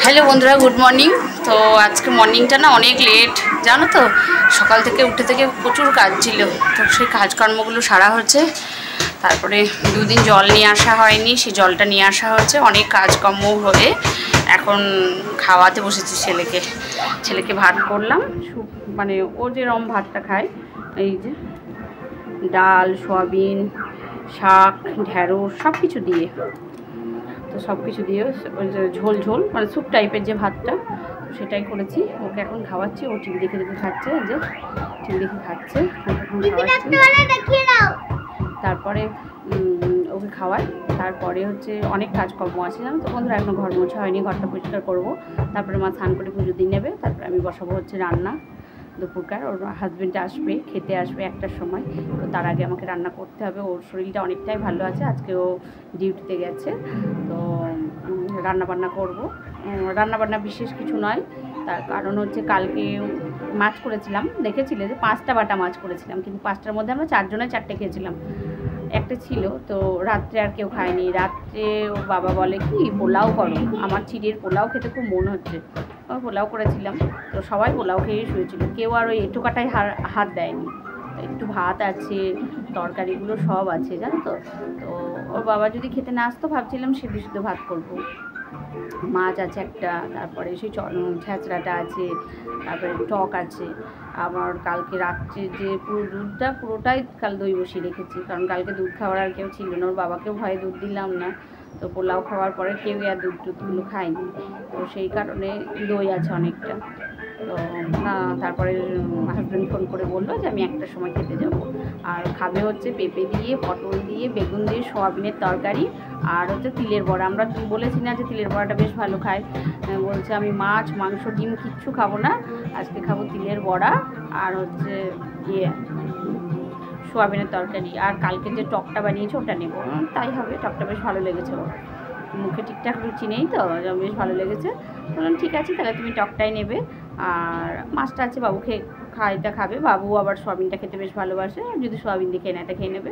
Hello বন্ধুরা, good morning. তো আজকে মর্নিংটা না অনেক লেট, জানো তো। সকাল থেকে উঠে থেকে প্রচুর কাজ ছিল, তো সেই কাজকর্মগুলো সারা হচ্ছে। তারপরে দুদিন জল নিয়ে আসা হয়নি, সেই জলটা নিয়ে আসা হচ্ছে। অনেক কাজকর্ম হয়ে এখন খাওয়াতে বসেছি ছেলেকে ভাত করলাম, মানে ও যেরকম ভাতটা খায়, এই যে ডাল, সয়াবিন, শাক, ঢ্যাঁড়স সব কিছু দিয়ে, তো সব কিছু দিয়ে ওই যে ঝোল ঝোল মানে স্যুপ টাইপের যে ভাতটা, সেটাই করেছি। ওকে এখন খাওয়াচ্ছি, ও টিভি দেখে দেখে খাচ্ছে, যে টিভি দেখে খাচ্ছে, তারপরে ওকে খাওয়াই। তারপরে হচ্ছে অনেক কাজকর্ম আছে, জানো তো বন্ধুরা। এখন ঘর মোছা হয়নি, ঘরটা পরিষ্কার করবো। তারপরে মা স্নান করে পুজো দিয়ে নেবে। তারপরে আমি বসাবো হচ্ছে রান্না দুপুরকার। ওর হাজব্যান্ড আসবে, খেতে আসবে 1টার সময়, তো তার আগে আমাকে রান্না করতে হবে। ওর শরীরটা অনেকটাই ভালো আছে, আজকে ও ডিউটিতে গেছে, তো রান্নাবান্না করবো। রান্নাবান্না বিশেষ কিছু নয়, তার কারণ হচ্ছে কালকে মাছ করেছিলাম, দেখেছিলে যে 5টা বাটা মাছ করেছিলাম, কিন্তু 5টার মধ্যে আমরা 4 জনে 4টে খেয়েছিলাম, একটা ছিল। তো রাত্রে আর কেউ খায়নি। রাত্রে ওর বাবা বলে কি পোলাও করো, আমার চিড়ের পোলাও খেতে খুব মন হচ্ছে। পোলাও করেছিলাম, তো সবাই পোলাও খেয়ে শুয়েছিল, কেউ আর ওই এঁটো কাটায় হাত দেয়নি। একটু ভাত আছে, তরকারিগুলো সব আছে, জানো তো। তো ওর বাবা যদি খেতে না আসতো, ভাবছিলাম সেদ্ধ সিদ্ধ ভাত করবো। মাছ আছে একটা, তারপরে সেই ছ্যাঁচড়াটা আছে, তারপরে টক আছে। আমার কালকে রাত্রে যে পুরো দুধটা পুরোটাই কাল দই বসিয়ে রেখেছি, কারণ কালকে দুধ খাওয়ার আর কেউ ছিল না। ওর বাবাকেও ভয়ে দুধ দিলাম না, তো পোলাও খাওয়ার পরে কেউ আর দুধ টুধগুলো খায়নি, তো সেই কারণে দই আছে অনেকটা। তো তারপরে হাজব্যান্ড ফোন করে বললো যে আমি 1টার সময় খেতে যাব। আর খাবে হচ্ছে পেঁপে দিয়ে, পটল দিয়ে, বেগুন দিয়ে, সয়াবিনের তরকারি, আর হচ্ছে তিলের বড়া। আমরা বলেছি না যে তিলের বড়াটা বেশ ভালো খায়, বলছে আমি মাছ, মাংস, ডিম কিচ্ছু খাবো না, আজকে খাবো তিলের বড়া আর হচ্ছে সোয়াবিনের তরকারি। আর কালকে যে টকটা বানিয়েছে ওটা নেবো, তাই হবে। টকটা বেশ ভালো লেগেছে, মুখে ঠিকঠাক রুচি নেই তো, বেশ ভালো লেগেছে। বললাম ঠিক আছে, তাহলে তুমি টকটাই নেবে। আর মাছটা আছে, বাবুকে খাইটা খাবে। বাবু আবার সোয়াবিনটা খেতে বেশ ভালোবাসে, যদি সোয়াবিন দিয়ে খেয়ে নেয় তা খেয়ে নেবে,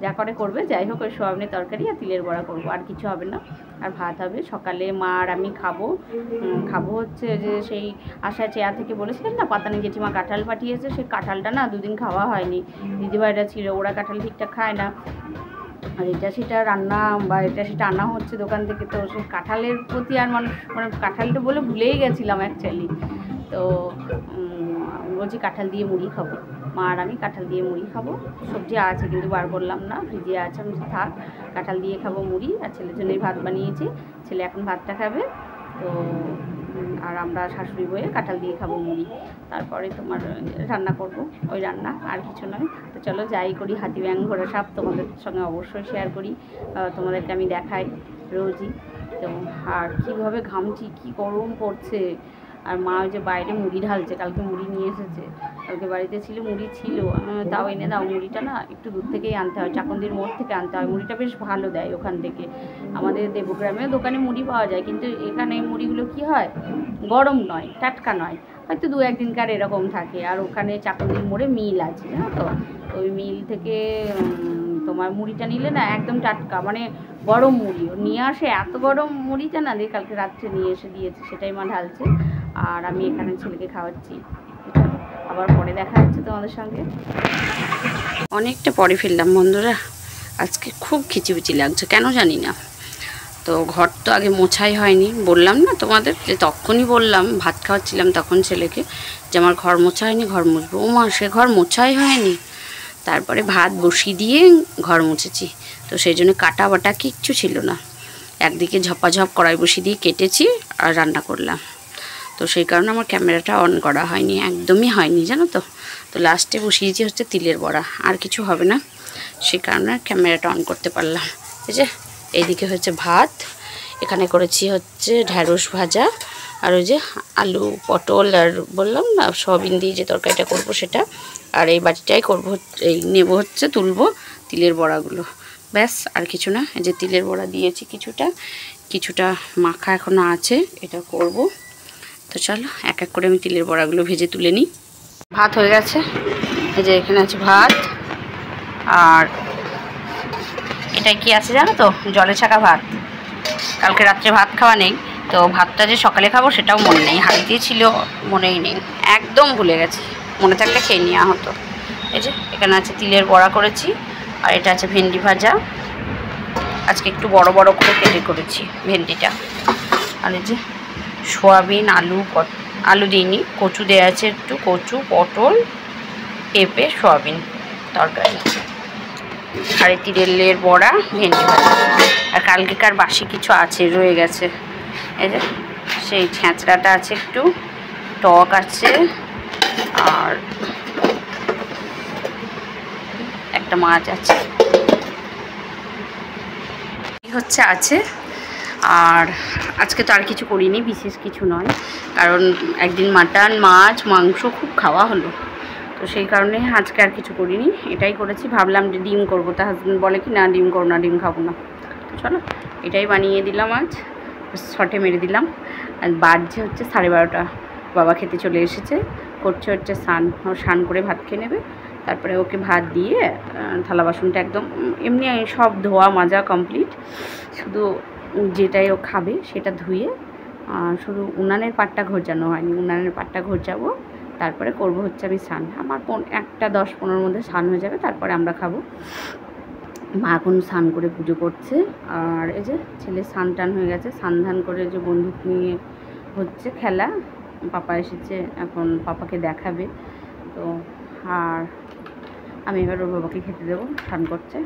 যা করে করবে। যাই হোক, ওই সোয়াবিনের তরকারি আর তিলের বড়া করবো, আর কিছু হবে না। আর ভাত হবে। সকালে মা আর আমি খাবো হচ্ছে যে সেই আশায় চেয়া থেকে বলেছিলাম না, পাতানি জেঠিমা কাঁঠাল পাঠিয়েছে, সেই কাঁঠালটা না 2 দিন খাওয়া হয়নি। দিদিভাইরা ছিল, ওরা কাঁঠাল ঠিকঠাক খায় না, আর এটা সেটা রান্না বা এটা সেটা আনা হচ্ছে দোকান থেকে, তো সেই কাঁঠালের প্রতি আর মানুষ মানে কাঁঠালটা বলে ভুলেই গেছিলাম অ্যাকচুয়ালি। তো বলছি কাঁঠাল দিয়ে মুড়ি খাবো, মা আর আমি কাঁঠাল দিয়ে মুড়ি খাবো। সবজি আছে কিন্তু বার করলাম না, ফ্রিজে আছে, আমি থাক, কাঁঠাল দিয়ে খাবো মুড়ি। আর ছেলের জন্যই ভাত বানিয়েছি, ছেলে এখন ভাতটা খাবে। তো আর আমরা শাশুড়ি বয়ে কাঁঠাল দিয়ে খাবো মুড়ি। তারপরে তোমার রান্না করব, ওই রান্না, আর কিছু নয়। তো চলো যাই করি, হাতি ব্যাঙ ঘোড়া সাপ তোমাদের সঙ্গে অবশ্যই শেয়ার করি, তোমাদেরকে আমি দেখাই রোজই। তো আর কীভাবে ঘামছি, কী গরম পড়ছে। আর মা ওই যে বাইরে মুড়ি ঢালছে, কালকে মুড়ি নিয়ে এসেছে, কালকে বাড়িতে ছিল মুড়ি ছিল, তাও এনে দাও। মুড়িটা না একটু দূর থেকেই আনতে হয়, চাকন্দির মোড় থেকে আনতে হয়। মুড়িটা বেশ ভালো দেয় ওখান থেকে। আমাদের দেবগ্রামেও দোকানে মুড়ি পাওয়া যায়, কিন্তু এখানে মুড়িগুলো কি হয়, গরম নয়, টাটকা নয়, হয়তো 2-1 দিনকার এরকম থাকে। আর ওখানে চাকন্দির মোড়ে মিল আছে, জানো তো, ওই মিল থেকে তোমার মুড়িটা নিলে না একদম টাটকা, মানে গরম মুড়ি নিয়ে আসে। এত গরম মুড়িটা না দিয়ে কালকে রাত্রে নিয়ে এসে দিয়েছে, সেটাই মা ঢালছে, আর আমি এখানে ছেলেকে খাওয়াচ্ছি। আবার পরে দেখা হচ্ছে তোমাদের সঙ্গে। অনেকটা পরে ফিরলাম বন্ধুরা, আজকে খুব খিচিবিচি লাগছে, কেন জানি না। তো ঘর তো আগে মোছাই হয়নি, বললাম না তোমাদের, যে তখনই বললাম ভাত খাওয়াচ্ছিলাম তখন ছেলেকে, যে আমার ঘর মোছা হয়নি, ঘর মুছবো। ও মা, সে ঘর মোছাই হয়নি। তারপরে ভাত বসিয়ে দিয়ে ঘর মুছেছি, তো সেই জন্য কাটা বাটা কিচ্ছু ছিল না। একদিকে ঝপাঝপ কড়াই বসিয়ে দিয়ে কেটেছি আর রান্না করলাম, তো সেই কারণে আমার ক্যামেরাটা অন করা হয়নি, একদমই হয়নি, জানো তো। তো লাস্টে বসিয়েছি হচ্ছে তিলের বড়া, আর কিছু হবে না, সেই কারণে ক্যামেরাটা অন করতে পারলাম। এই যে এইদিকে হচ্ছে ভাত, এখানে করেছি হচ্ছে ঢ্যাঁড়স ভাজা, আর ওই যে আলু পটল, আর বললাম না সয়াবিন দিয়ে যে তরকারিটা করব সেটা। আর এই বাটিটাই করবো, এই নেব হচ্ছে তুলবো তিলের বড়াগুলো, ব্যাস আর কিছু না। এই যে তিলের বড়া দিয়েছি, কিছুটা মাখা এখনও আছে, এটা করব। তো চলো এক এক করে আমি তিলের বড়াগুলো ভেজে তুলে নিই। ভাত হয়ে গেছে, এই যে এখানে আছে ভাত, আর এটা কি আছে জানো তো, জলে ছাকা ভাত। কালকে রাত্রে ভাত খাওয়া নেই, তো ভাতটা যে সকালে খাবো সেটাও মনে নেই, হাঁড়িতেই ছিল, মনেই নেই, একদম ভুলে গেছি। মনে থাকলে খেয়ে নেওয়া হতো। এই যে এখানে আছে তিলের বড়া করেছি, আর এটা আছে ভেন্ডি ভাজা। আজকে একটু বড় বড় করে কেটে করেছি ভেন্ডিটা। আর এই যে সোয়াবিন, আলু দিইনি, কচু দেওয়া আছে একটু, কচু, পটল, পেঁপে, সোয়াবিন তরকারি। আর এই তিলের বড়া, ভেন্ডি ভাজা। আর কালকেকার বাসি কিছু আছে, রয়ে গেছে। এই যে সেই ছেঁচড়াটা আছে, একটু টক আছে, আর একটা মাছ আছে, হচ্ছে আছে। আর আজকে তো আর কিছু করিনি, বিশেষ কিছু নয়, কারণ একদিন মাটন, মাছ, মাংস খুব খাওয়া হলো, তো সেই কারণে আজকে আর কিছু করিনি। এটাই করেছি, ভাবলাম যে ডিম করবো, তা হাজব্যান্ড বলে কি না ডিম করো না, ডিম খাবো না। তো চলো এটাই বানিয়ে দিলাম, আজ শর্টে মেরে দিলাম। আর বাজছে হচ্ছে 12:30, বাবা খেতে চলে এসেছে, করছে হচ্ছে স্নান করে ভাত খেয়ে নেবে। তারপরে ওকে ভাত দিয়ে থালা বাসনটা একদম এমনি সব ধোয়া মাজা কমপ্লিট, শুধু যেটাই ও খাবে সেটা ধুয়ে শুধু উনানের পাটটা ঘোরজানো হয়নি, উনানের পাটটা ঘোরজাবো, তারপরে করব হচ্ছে আমি স্নান। আমার 1:10-15 মধ্যে স্নান হয়ে যাবে, তারপরে আমরা খাবো। মা এখন স্নান করে পুজো করছে। আর এই যে ছেলে স্নান টান হয়ে গেছে, স্নান ধান করে যে বন্দুক নিয়ে হচ্ছে খেলা, পাপা এসেছে, এখন পাপাকে দেখাবে। তো আর আমি এবার ওর বাবাকে খেতে দেবো, স্নান করছে,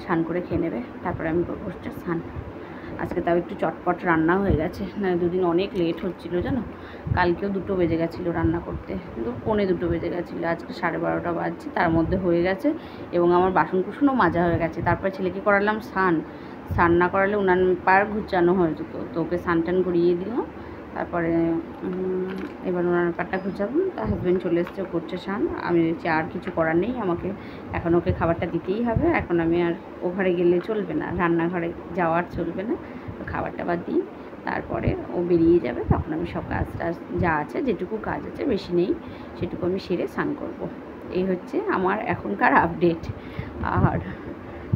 স্নান করে খেয়ে নেবে, তারপরে আমি করবো হচ্ছে স্নান। আজকে তাও একটু চটপট রান্না হয়ে গেছে, না দুদিন অনেক লেট হচ্ছিলো জানো, কালকেও 2টো বেজে গেছিলো রান্না করতে, কিন্তু 1:45 বেজে গেছিলো, আজকে 12:30 বাজছে, তার মধ্যে হয়ে গেছে। এবং আমার বাসন কুসনও মাজা হয়ে গেছে। তারপরে ছেলেকে করালাম স্নান না করালে উনান পার ঘুচানো হয়ে যেত, তো ওকে স্নান টান করিয়ে দিলাম। তারপরে এবার ওনার পাটটা ঘুচাবো, তার হাজব্যান্ড চলে এসছে, করছে স্নান। আমি বলছি আর কিছু করার নেই, আমাকে এখন ওকে খাবারটা দিতেই হবে, এখন আমি আর ও ঘরে গেলে চলবে না, রান্নাঘরে যাওয়ার চলবে না, তো খাবারটা বাদ দিই, তারপরে ও বেরিয়ে যাবে, তখন আমি সব কাজ যা আছে, যেটুকু কাজ আছে, বেশি নেই, সেটুকু আমি সেরে স্নান করব। এই হচ্ছে আমার এখনকার আপডেট। আর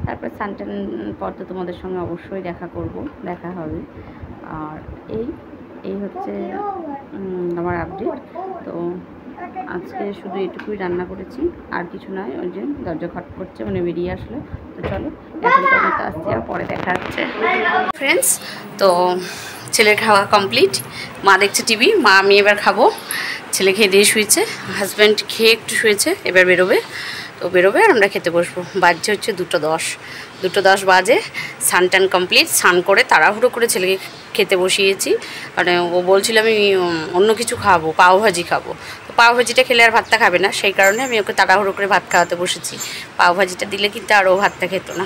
তারপর স্নান টান পর তো তোমাদের সঙ্গে অবশ্যই দেখা হবে। আর এই হচ্ছে আমার আপডেট। তো আজকে শুধু এটুকুই রান্না করেছি, আর কিছু নয়। ওই যে দরজা খট করছে, মানে বেরিয়ে আসলো। তো চলো এখন পর্যন্ত আসছি, আর পরে দেখা হচ্ছে ফ্রেন্ডস। তো ছেলের খাওয়া কমপ্লিট, মা দেখছে টিভি, মা আমি এবার খাবো। ছেলে খেয়ে দিয়ে শুয়েছে, হাজব্যান্ড খেয়ে একটু শুয়েছে, এবার বেরোবে। তো বেরোবে আর আমরা খেতে বসবো। বাজছে হচ্ছে 2:10 বাজে। স্নান টান কমপ্লিট, স্নান করে তাড়াহুড়ো করে ছেলেকে খেতে বসিয়েছি। মানে ও বলছিল আমি অন্য কিছু খাবো, পাওভাজি খাবো। তো পাওভাজিটা খেলে আর ভাতটা খাবে না, সেই কারণে আমি ওকে তাড়াহুড়ো করে ভাত খাওয়াতে বসেছি। পাওভাজিটা দিলে কিন্তু আর ও ভাতটা খেত না,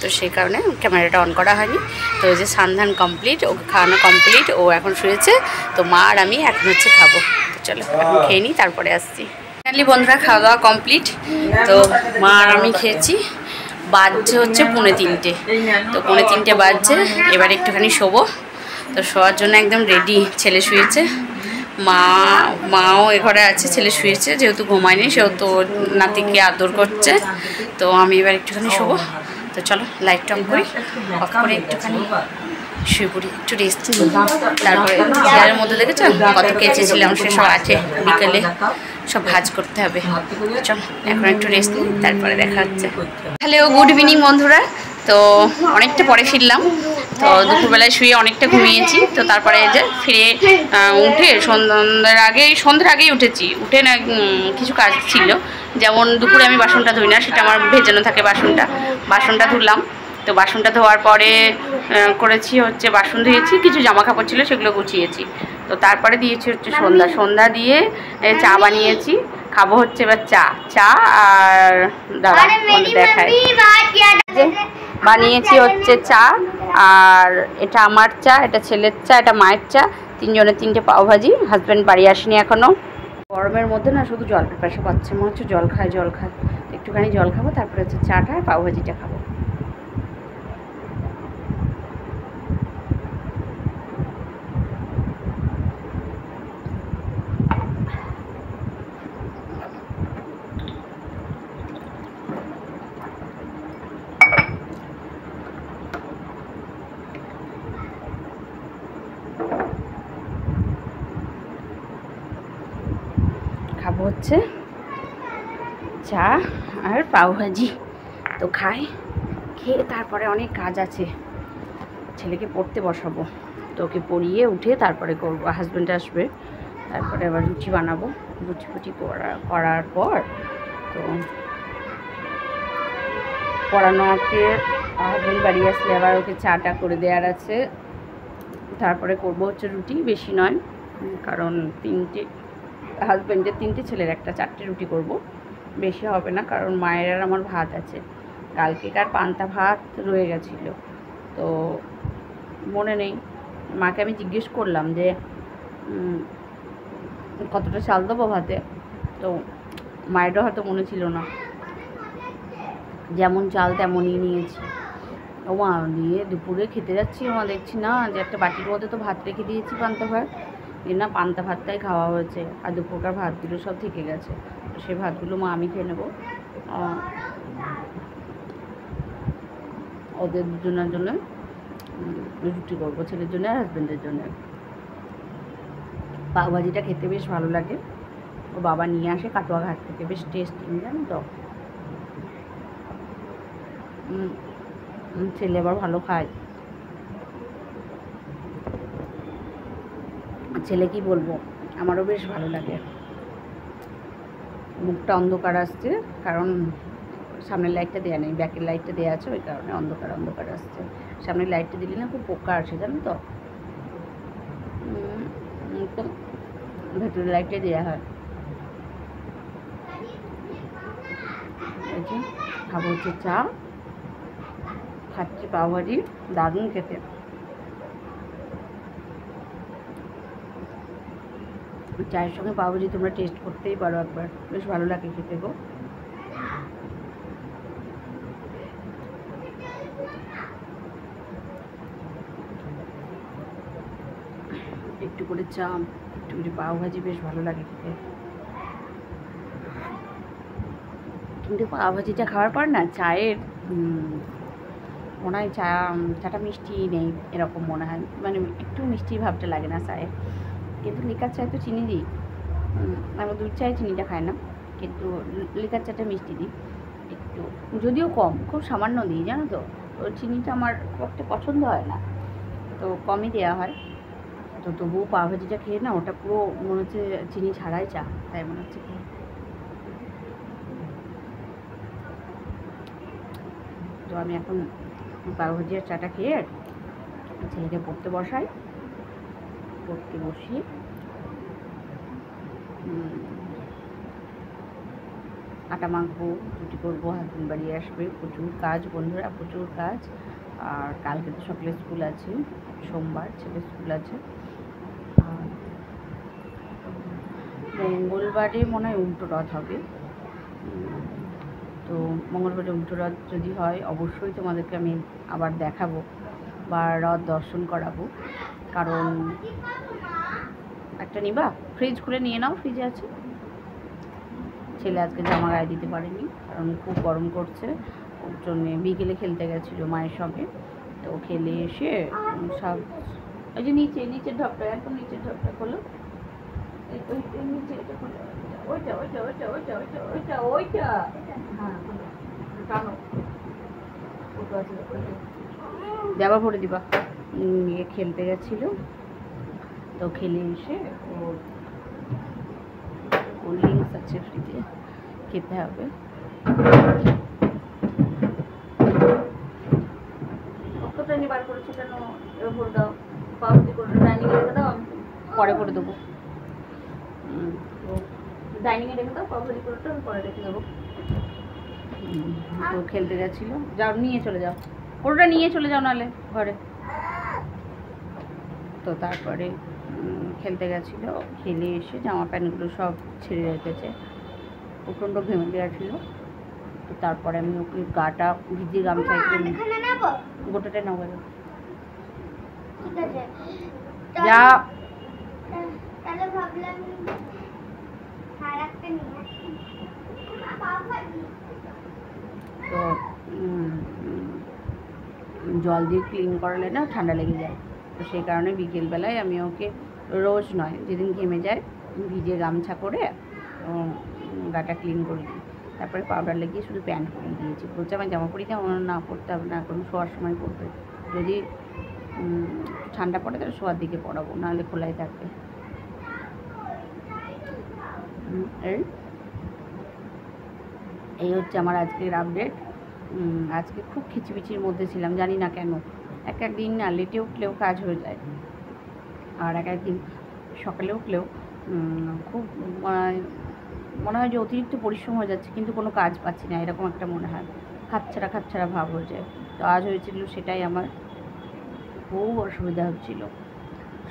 তো সেই কারণে ক্যামেরাটা অন করা হয়নি। তো ওই যে স্নান কমপ্লিট, ওকে খাওয়ানো কমপ্লিট, ও এখন শুয়েছে। তো মা আর আমি এখন হচ্ছে খাবো। তো চলো এখন খেয়ে নিই, তারপরে আসছি। ফাইনালি বন্ধুরা খাওয়া দাওয়া কমপ্লিট। তো মা আর আমি খেয়েছি, বাজছে হচ্ছে 2:45। তো 2:45 বাজছে, এবার একটুখানি শোবো। তো শোয়ার জন্য একদম রেডি। ছেলে শুয়েছে, মাও এ ঘরে আছে, ছেলে শুয়েছে, যেহেতু ঘুমায়নি সেহেতু নাতিকে আদর করছে। তো আমি এবার একটুখানি শোবো। তো চলো লাইটটা অফ করে একটুখানি শুয়ে পড়ি, একটু রেস্ট নিই। তারপরে চেয়ারের মধ্যে দেখেছো কত কেচেছিলাম, সেসব আছে, বিকেলে সব ভাজ করতে হবে। চলো এখন একটু রেস্ট নিই, তারপরে দেখা হচ্ছে। হ্যালো, গুড ইভিনিং বন্ধুরা। তো অনেকটা পরে ফিরলাম। তো দুপুরবেলায় শুয়ে অনেকটা ঘুমিয়েছি। তো তারপরে যে ফিরে উঠে সন্ধ্যের আগেই উঠেছি। উঠে না কিছু কাজ ছিল, যেমন দুপুরে আমি বাসনটা ধুই না, সেটা আমার ভেজানো থাকে, বাসনটা ধুলাম। তো বাসনটা ধোয়ার পরে করেছি হচ্ছে বাসন ধুয়েছি, কিছু জামা কাপড় ছিল সেগুলো গুছিয়েছি। তো তারপরে দিয়েছি হচ্ছে সন্ধ্যা দিয়ে চা বানিয়েছি, খাবো হচ্ছে এবার চা আর দাঁড়া দেখায়। বানিয়েছি হচ্ছে চা, আর এটা আমার চা, এটা ছেলের চা, এটা মায়ের চা, তিনজনের 3টে পাওভাজি। হাজব্যান্ড বাড়ি আসেনি এখনও। গরমের মধ্যে না শুধু জল পেপাসা পাচ্ছে, মনে হচ্ছে জল খায়। একটুখানি জল খাবো, তারপরে হচ্ছে চাটা আর পাওভাজিটা খাবো। খাবো হচ্ছে চা আর পাওভাজি। তো খাই, খেয়ে তারপরে অনেক কাজ আছে, ছেলেকে পড়তে বসাবো, তো ওকে পড়িয়ে উঠে তারপরে করবো। হাজব্যান্ড আসবে, তারপরে আবার রুটি বানাবো। রুটি ফুটি করার পর তো পড়ানো আছে, হাজব্যান্ড বাড়ি আসলে আবার ওকে চাটা করে দেওয়ার আছে। তারপরে করবো হচ্ছে রুটি, বেশি নয়, কারণ হাজব্যান্ডের 3টে, ছেলের একটা, 4টে রুটি করব, বেশি হবে না, কারণ মায়ের আর আমার ভাত আছে। কালকেকার পান্তা ভাত রয়ে গেছিলো, তো মনে নেই। মাকে আমি জিজ্ঞেস করলাম যে কতটা চাল দেবো ভাতে, তো মায়েরও হয়তো মনে ছিল না, যেমন চাল তেমনই নিয়েছি। ও মা দিয়ে দুপুরে খেতে যাচ্ছি, মা দেখছি না যে একটা বাটির মধ্যে তো ভাত রেখে দিয়েছি, পান্তা ভাত, না পান্তা ভাতটাই খাওয়া হয়েছে, আর দুপুরকার ভাতগুলো সব থেকে গেছে। তো সেই ভাতগুলো মা আমি খেয়ে নেবো, ওদের দুজনের জন্য রুটি করবো, ছেলের জন্য আর হাজব্যান্ডের জন্য। পাওভাজিটা খেতে বেশ ভালো লাগে, ও বাবা নিয়ে আসে কাটোয়া ঘাট থেকে, বেশ টেস্টি, জানো তো। ছেলে আবার ভালো খায়। ছেলে কি বলবো, আমারও বেশ ভালো লাগে। মুখটা অন্ধকার আসছে, কারণ সামনের লাইটটা দেওয়া নেই, ব্যাকের লাইটটা দেওয়া আছে, ওই কারণে অন্ধকার আসছে। সামনের লাইটটা দিলে না খুব পোকা আসে, জানো তো, তো ভেতরের লাইটটা দেওয়া হয়। খাবো হচ্ছে চা, খাচ্ছি পাওভাজি, দারুণ খেতে। চায়ের সঙ্গে পাওভাজি তোমরা টেস্ট করতেই পারো একবার, বেশ ভালো লাগে খেতে গো। একটু করে চা, একটু করে পাওভাজি, বেশ ভালো লাগে খেতে। কিন্তু পাওভাজিটা খাওয়ার পর না চায়ের মনে হয় চাটা মিষ্টি নেই, এরকম মনে হয়, মানে একটু মিষ্টি ভাবটা লাগে না চায়ে। কিন্তু লিকার চায় তো চিনি দিই, আমি দুধ চায়ে চিনিটা খাই না, কিন্তু লিকার চাটা মিষ্টি দিই একটু, যদিও কম, খুব সামান্য দিই, জানো তো। তো চিনিটা আমার খুব একটা পছন্দ হয় না, তো কমই দেওয়া হয়। তো তবুও পাওভাজিটা খেয়ে না, ওটা পুরো মনে হচ্ছে চিনি ছাড়াই চা, তাই মনে হচ্ছে খেয়ে। তো আমি এখন পাওভাজি আর চাটা খেয়ে ছেলেকে পড়তে বসাই, পড়তে বসিয়ে আটা মাখবো, রুটি করবো, হাজবেন্ড বাড়ি আসবে, প্রচুর কাজ বন্ধুরা, প্রচুর কাজ। আর কালকে তো সকালে স্কুল আছে, সোমবার ছেলের স্কুল আছে। আর মঙ্গলবারে মনে হয় উল্টো রথ হবে, তো মঙ্গলবারে উল্টো রথ যদি হয় অবশ্যই তোমাদেরকে আমি আবার দেখাবো বা রথ দর্শন করাবো। কারণ একটা নিবা, ফ্রিজ খুলে নিয়ে নাও, ফ্রিজে আছে। ছেলে আজকে জামা গায়ে দিতে পারেনি, কারণ খুব গরম করছে, ওর জন্যে বিকেলে খেলতে গেছিলো মায়ের সঙ্গে। তো খেলে এসে সব, ওই যে নিচের ঢপটা, একদম নিচের ঢপটা খোলো, নিচে এটা খোলো, ওইটা ওইটা ওইটা ওইটা ওইটা ওইটা ওইটা, হ্যাঁ টানো, দেবা ভরে দিবা। নিয়ে খেলতে গেছিলো, তো খেলে এসে ওর কোল্ড ড্রিঙ্কস আছে ফ্রিজে, খেতে হবে। কতটা নিবার করেছে কেন, এবার ভরে দাও, পাউডার করে ডাইনিংয়ে রেখে দাও, আমি পরে করে দেবো। ডাইনিংয়ে রেখে দাও, পাউডারি করে আমি পরে রেখে দেবো। তো খেলতে গেছিলো, যাও নিয়ে চলে যাও, পুরোটা নিয়ে চলে যাও নাহলে ঘরে। তো তারপরে খেলতে গেছিলো, খেলে এসে জামা প্যান্টগুলো সব ছেড়ে রেখেছে, প্রচণ্ড ঘেমে দেওয়া ছিল। তো তারপরে আমি ওকে গাটা ভিজিয়ে গামছায় গোটাটা নেবো, যা। তো জল দিয়ে ক্লিন করালে না ঠান্ডা লেগে যায়, তো সেই কারণে বিকেলবেলায় আমি ওকে, রোজ নয়, যেদিন ঘেমে যায় ভিজে গামছা করে গাটা ক্লিন করে দিই, তারপরে পাউডার লাগিয়ে শুধু প্যান্ট পরিয়ে দিয়েছি। বলছে আমার জামা পরিয়ে দাও, না পরতে হবে না, এখন শোয়ার সময় পরবে, যদি ঠান্ডা পড়ে তাহলে শোয়ার দিকে পরাবো, নাহলে খোলাই থাকবে। এই হচ্ছে আমার আজকের আপডেট। আজকে খুব খিচিবিচির মধ্যে ছিলাম, জানি না কেন। একদিন না লেটে উঠলেও কাজ হয়ে যায়, আর একদিন সকালে উঠলেও খুব মনে হয় যে অতিরিক্ত পরিশ্রম হয়ে যাচ্ছে, কিন্তু কোনো কাজ পাচ্ছি না, এরকম একটা মনে হয়, খাচ্ছাড়া ভাব হয়ে যায়। তো আজ হয়েছিল সেটাই, আমার খুব অসুবিধা হচ্ছিল।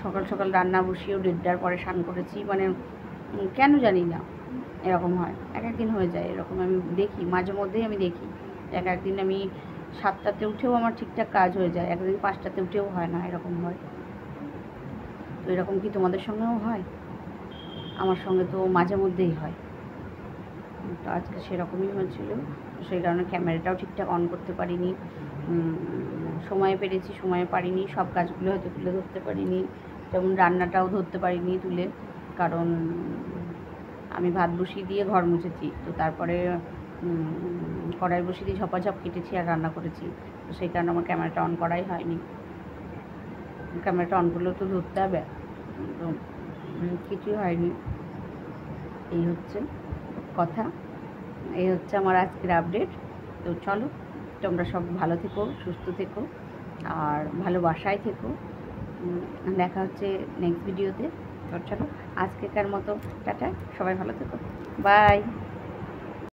সকাল সকাল রান্না বসিয়েও 1:30টার পরে স্নান করেছি, মানে কেন জানি না এরকম হয়, একদিন হয়ে যায় এরকম। আমি দেখি মাঝে মধ্যেই, আমি দেখি একদিন আমি 7টাতে উঠেও আমার ঠিকঠাক কাজ হয়ে যায়, একদিন 5টাতে উঠেও হয় না, এরকম হয়। তো এরকম কি তোমাদের সঙ্গেও হয়? আমার সঙ্গে তো মাঝে মধ্যেই হয়। তো আজকে সেরকমই হয়েছিল, সেই কারণে ক্যামেরাটাও ঠিকঠাক অন করতে পারিনি, সময়ে পেরেছি, সময়ে পারিনি, সব কাজগুলো হয়তো তুলে ধরতে পারিনি, যেমন রান্নাটাও ধরতে পারিনি তুলে, কারণ আমি ভাত বসিয়ে দিয়ে ঘর মুছেছি, তো তারপরে কড়াই বসিয়ে দিয়ে ঝপাঝপ কেটেছি আর রান্না করেছি, তো সেই কারণে আমার ক্যামেরাটা অন করাই হয়নি। ক্যামেরাটা অন করলেও তো ধরতে হবে, তো কিছুই হয়নি। এই হচ্ছে কথা, এই হচ্ছে আমার আজকের আপডেট। তো চলো, তোমরা সব ভালো থেকো, সুস্থ থেকো, আর ভালোবাসায় থেকো। দেখা হচ্ছে নেক্সট ভিডিওতে। তো চলো, আজকেকার মতো টাটা, সবাই ভালো থেকো, বাই।